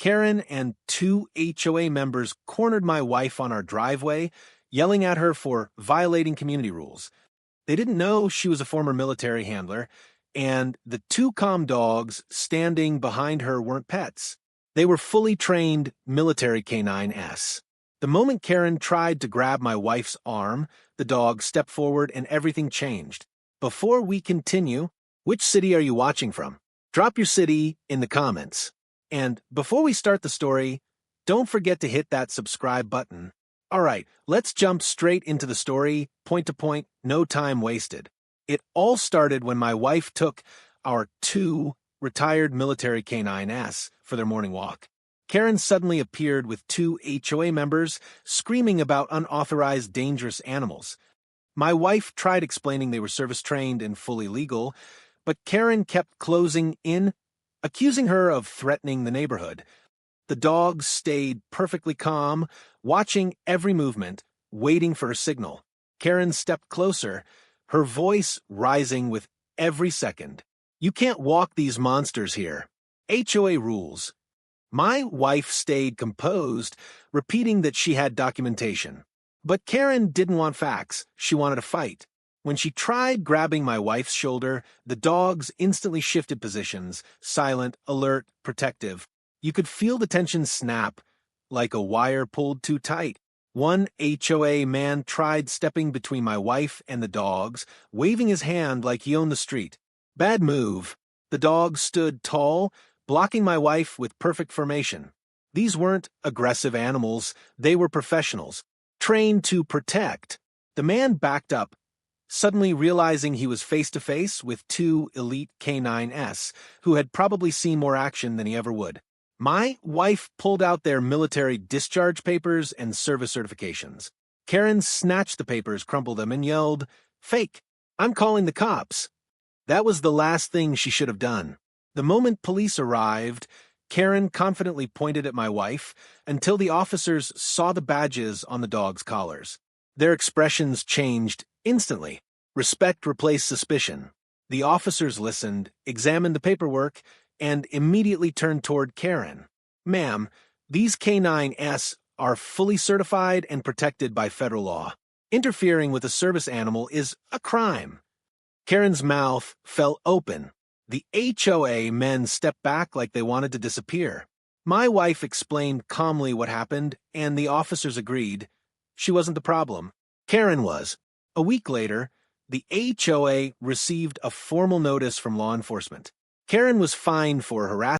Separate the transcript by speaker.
Speaker 1: Karen and two HOA members cornered my wife on our driveway, yelling at her for violating community rules. They didn't know she was a former military handler, and the two calm dogs standing behind her weren't pets. They were fully trained military K9s. The moment Karen tried to grab my wife's arm, the dog stepped forward and everything changed. Before we continue, which city are you watching from? Drop your city in the comments. And before we start the story, don't forget to hit that subscribe button. Alright, let's jump straight into the story, point to point, no time wasted. It all started when my wife took our two retired military K9s for their morning walk. Karen suddenly appeared with two HOA members screaming about unauthorized dangerous animals. My wife tried explaining they were service-trained and fully legal, but Karen kept closing in, accusing her of threatening the neighborhood. The dogs stayed perfectly calm, watching every movement, waiting for a signal. Karen stepped closer, her voice rising with every second. "You can't walk these monsters here. HOA rules." My wife stayed composed, repeating that she had documentation. But Karen didn't want facts. She wanted a fight. When she tried grabbing my wife's shoulder, the dogs instantly shifted positions, silent, alert, protective. You could feel the tension snap, like a wire pulled too tight. One HOA man tried stepping between my wife and the dogs, waving his hand like he owned the street. Bad move. The dogs stood tall, blocking my wife with perfect formation. These weren't aggressive animals, they were professionals, trained to protect. The man backed up, suddenly realizing he was face-to-face with two elite K9s, who had probably seen more action than he ever would. My wife pulled out their military discharge papers and service certifications. Karen snatched the papers, crumpled them, and yelled, "Fake! I'm calling the cops." That was the last thing she should have done. The moment police arrived, Karen confidently pointed at my wife until the officers saw the badges on the dogs' collars. Their expressions changed instantly. Respect replaced suspicion. The officers listened, examined the paperwork, and immediately turned toward Karen. "Ma'am, these K9s are fully certified and protected by federal law. Interfering with a service animal is a crime." Karen's mouth fell open. The HOA men stepped back like they wanted to disappear. My wife explained calmly what happened, and the officers agreed. She wasn't the problem. Karen was. A week later, the HOA received a formal notice from law enforcement. Karen was fined for harassment